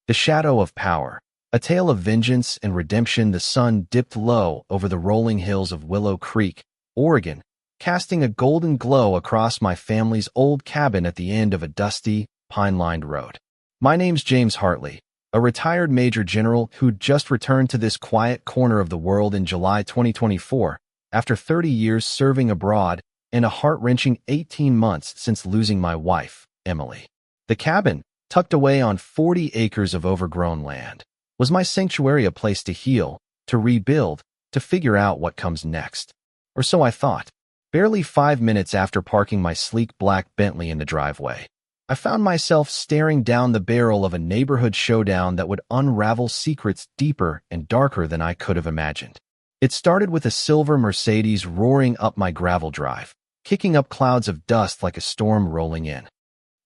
The Shadow of Power. A tale of vengeance and redemption. The sun dipped low over the rolling hills of Willow Creek, Oregon, casting a golden glow across my family's old cabin at the end of a dusty, pine-lined road. My name's James Hartley, a retired Major General who'd just returned to this quiet corner of the world in July 2024, after 30 years serving abroad and a heart-wrenching 18 months since losing my wife, Emily. The cabin, tucked away on 40 acres of overgrown land, was my sanctuary, a place to heal, to rebuild, to figure out what comes next. Or so I thought. Barely 5 minutes after parking my sleek black Bentley in the driveway, I found myself staring down the barrel of a neighborhood showdown that would unravel secrets deeper and darker than I could have imagined. It started with a silver Mercedes roaring up my gravel drive, kicking up clouds of dust like a storm rolling in.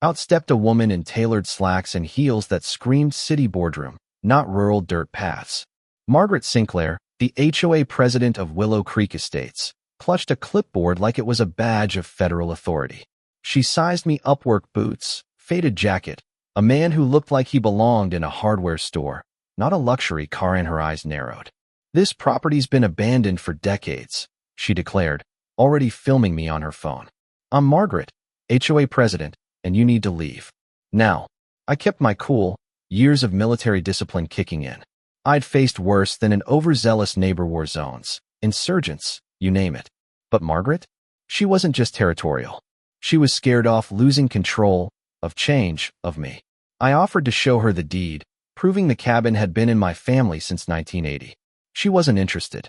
Out stepped a woman in tailored slacks and heels that screamed city boardroom, not rural dirt paths. Margaret Sinclair, the HOA president of Willow Creek Estates, clutched a clipboard like it was a badge of federal authority. She sized me up: work boots, faded jacket, a man who looked like he belonged in a hardware store, not a luxury car. And her eyes narrowed. "This property's been abandoned for decades," she declared, already filming me on her phone. "I'm Margaret, HOA president, and you need to leave now." I kept my cool, years of military discipline kicking in. I'd faced worse than an overzealous neighbor, war zones, insurgents, you name it. But Margaret? She wasn't just territorial. She was scared off losing control, of change, of me. I offered to show her the deed, proving the cabin had been in my family since 1980. She wasn't interested.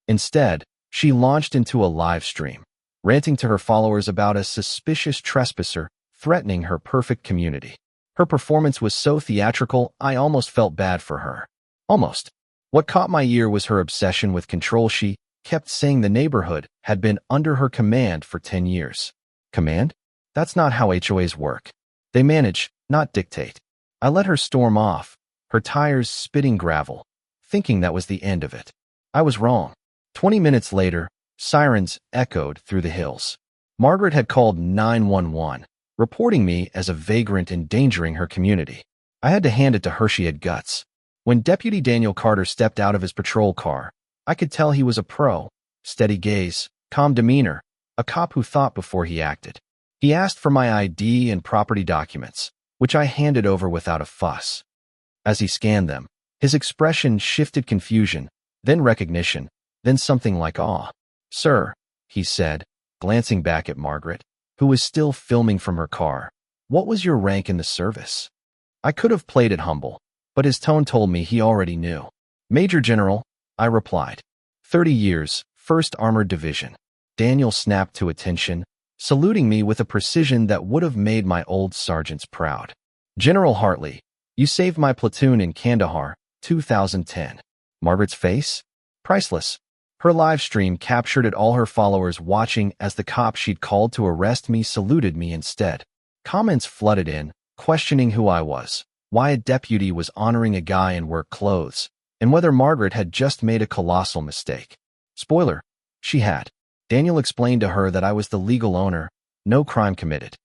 Instead, she launched into a live stream, ranting to her followers about a suspicious trespasser threatening her perfect community. Her performance was so theatrical, I almost felt bad for her. Almost. What caught my ear was her obsession with control. She kept saying the neighborhood had been under her command for 10 years. Command? That's not how HOAs work. They manage, not dictate. I let her storm off, her tires spitting gravel, thinking that was the end of it. I was wrong. 20 minutes later, sirens echoed through the hills. Margaret had called 911, reporting me as a vagrant endangering her community. I had to hand it to her. She had guts. When Deputy Daniel Carter stepped out of his patrol car, I could tell he was a pro. Steady gaze, calm demeanor, a cop who thought before he acted. He asked for my ID and property documents, which I handed over without a fuss. As he scanned them, his expression shifted: confusion, then recognition, then something like awe. "Sir," he said, glancing back at Margaret, who was still filming from her car, "what was your rank in the service?" I could have played it humble, but his tone told me he already knew. "Major General," I replied. 30 years, 1st Armored Division. Daniel snapped to attention, saluting me with a precision that would have made my old sergeants proud. "General Hartley, you saved my platoon in Kandahar, 2010. Margaret's face? Priceless. Her live stream captured it all, her followers watching as the cop she'd called to arrest me saluted me instead. Comments flooded in, questioning who I was, why a deputy was honoring a guy in work clothes, and whether Margaret had just made a colossal mistake. Spoiler, she had. Daniel explained to her that I was the legal owner, no crime committed.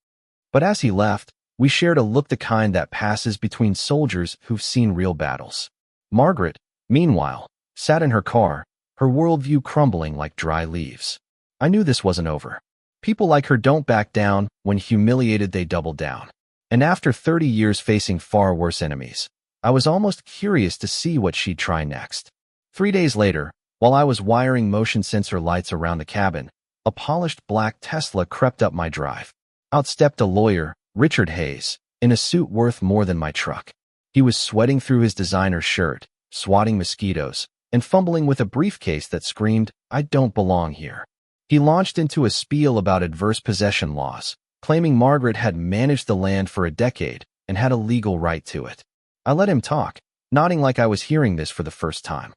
But as he left, we shared a look, the kind that passes between soldiers who've seen real battles. Margaret, meanwhile, sat in her car, her worldview crumbling like dry leaves. I knew this wasn't over. People like her don't back down. When humiliated, they double down. And after 30 years facing far worse enemies, I was almost curious to see what she'd try next. 3 days later, while I was wiring motion sensor lights around the cabin, a polished black Tesla crept up my drive. Out stepped a lawyer, Richard Hayes, in a suit worth more than my truck. He was sweating through his designer shirt, swatting mosquitoes, and fumbling with a briefcase that screamed, "I don't belong here." He launched into a spiel about adverse possession laws, claiming Margaret had managed the land for a decade and had a legal right to it. I let him talk, nodding like I was hearing this for the first time.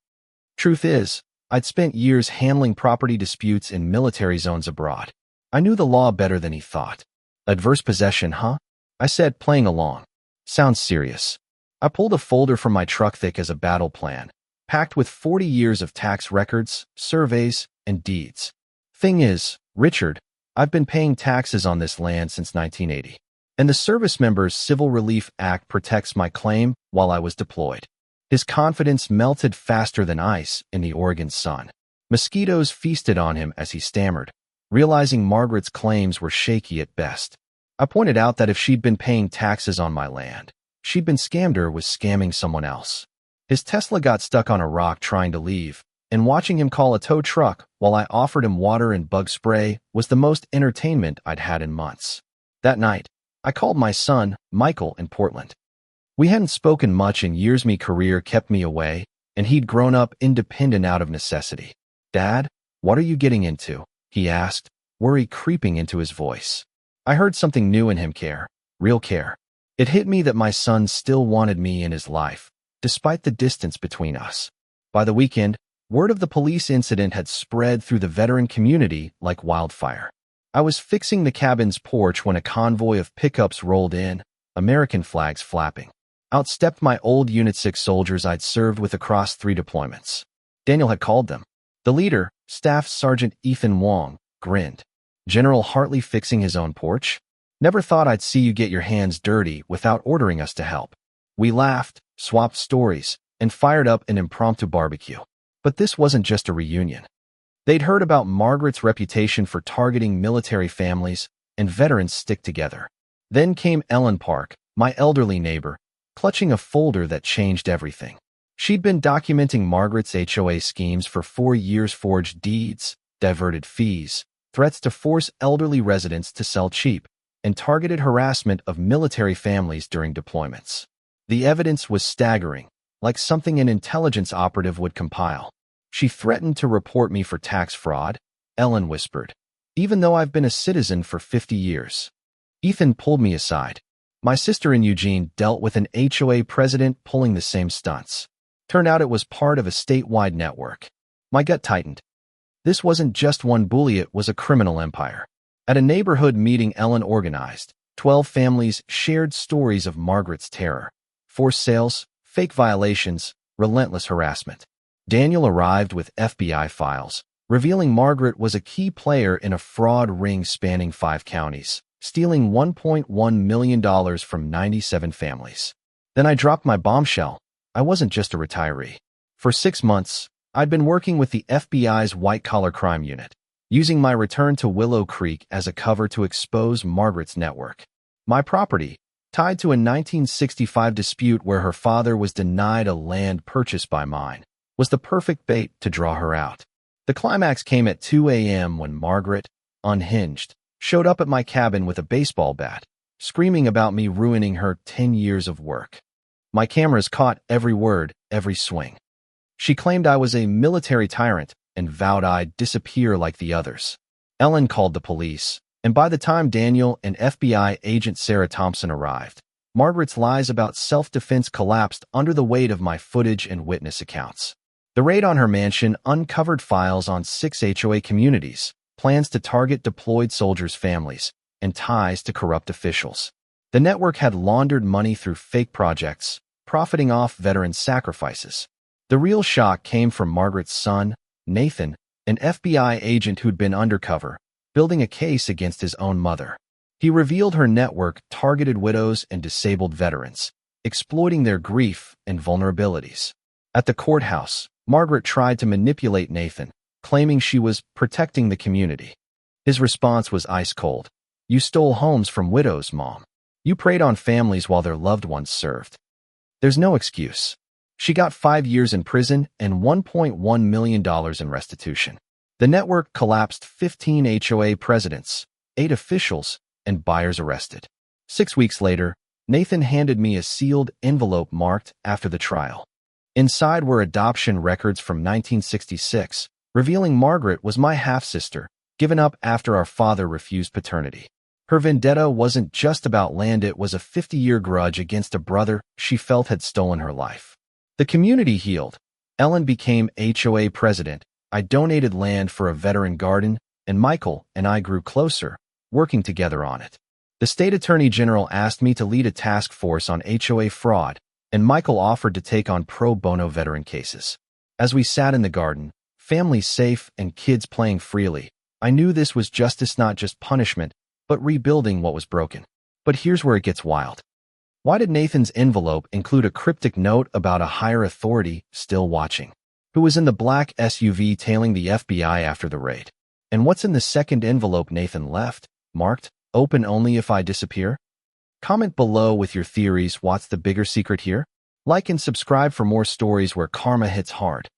Truth is, I'd spent years handling property disputes in military zones abroad. I knew the law better than he thought. "Adverse possession, huh?" I said, playing along. "Sounds serious." I pulled a folder from my truck thick as a battle plan, packed with 40 years of tax records, surveys, and deeds. "Thing is, Richard, I've been paying taxes on this land since 1980. And the Service Members Civil Relief Act protects my claim while I was deployed. His confidence melted faster than ice in the Oregon sun. Mosquitoes feasted on him as he stammered, realizing Margaret's claims were shaky at best. I pointed out that if she'd been paying taxes on my land, she'd been scammed or was scamming someone else. His Tesla got stuck on a rock trying to leave, and watching him call a tow truck while I offered him water and bug spray was the most entertainment I'd had in months. That night, I called my son, Michael, in Portland. We hadn't spoken much in years. My career kept me away, and he'd grown up independent out of necessity. "Dad, what are you getting into?" he asked, worry creeping into his voice. I heard something new in him, care, real care. It hit me that my son still wanted me in his life, despite the distance between us. By the weekend, word of the police incident had spread through the veteran community like wildfire. I was fixing the cabin's porch when a convoy of pickups rolled in, American flags flapping. Out stepped my old Unit 6 soldiers I'd served with across 3 deployments. Daniel had called them. The leader, Staff Sergeant Ethan Wong, grinned. "General Hartley fixing his own porch? Never thought I'd see you get your hands dirty without ordering us to help." We laughed, swapped stories, and fired up an impromptu barbecue. But this wasn't just a reunion. They'd heard about Margaret's reputation for targeting military families, and veterans stick together. Then came Ellen Park, my elderly neighbor, clutching a folder that changed everything. She'd been documenting Margaret's HOA schemes for 4 years, forged deeds, diverted fees, threats to force elderly residents to sell cheap, and targeted harassment of military families during deployments. The evidence was staggering, like something an intelligence operative would compile. "She threatened to report me for tax fraud," Ellen whispered, "even though I've been a citizen for 50 years. Ethan pulled me aside. "My sister in Eugene dealt with an HOA president pulling the same stunts. Turned out it was part of a statewide network." My gut tightened. This wasn't just one bully, it was a criminal empire. At a neighborhood meeting Ellen organized, 12 families shared stories of Margaret's terror. Forced sales, fake violations, relentless harassment. Daniel arrived with FBI files, revealing Margaret was a key player in a fraud ring spanning 5 counties, stealing $1.1 million from 97 families. Then I dropped my bombshell. I wasn't just a retiree. For 6 months, I'd been working with the FBI's white-collar crime unit, using my return to Willow Creek as a cover to expose Margaret's network. My property, tied to a 1965 dispute where her father was denied a land purchased by mine, was the perfect bait to draw her out. The climax came at 2 a.m. when Margaret, unhinged, showed up at my cabin with a baseball bat, screaming about me ruining her 10 years of work. My cameras caught every word, every swing. She claimed I was a military tyrant and vowed I'd disappear like the others. Ellen called the police, and by the time Daniel and FBI agent Sarah Thompson arrived, Margaret's lies about self-defense collapsed under the weight of my footage and witness accounts. The raid on her mansion uncovered files on 6 HOA communities, plans to target deployed soldiers' families, and ties to corrupt officials. The network had laundered money through fake projects, profiting off veteran sacrifices. The real shock came from Margaret's son, Nathan, an FBI agent who'd been undercover, building a case against his own mother. He revealed her network targeted widows and disabled veterans, exploiting their grief and vulnerabilities. At the courthouse, Margaret tried to manipulate Nathan, claiming she was protecting the community. His response was ice cold. "You stole homes from widows, Mom. You preyed on families while their loved ones served." There's no excuse. She got 5 years in prison and $1.1 million in restitution. The network collapsed, 15 HOA presidents, 8 officials, and buyers arrested. 6 weeks later, Nathan handed me a sealed envelope marked "after the trial." Inside were adoption records from 1966, revealing Margaret was my half-sister, given up after our father refused paternity. Her vendetta wasn't just about land, it was a 50-year grudge against a brother she felt had stolen her life. The community healed. Ellen became HOA president. I donated land for a veteran garden, and Michael and I grew closer, working together on it. The state attorney general asked me to lead a task force on HOA fraud, and Michael offered to take on pro bono veteran cases. As we sat in the garden, families safe and kids playing freely, I knew this was justice, not just punishment, but rebuilding what was broken. But here's where it gets wild. Why did Nathan's envelope include a cryptic note about a higher authority still watching, who was in the black SUV tailing the FBI after the raid? And what's in the second envelope Nathan left, marked, "Open only if I disappear"? Comment below with your theories. What's the bigger secret here? Like and subscribe for more stories where karma hits hard.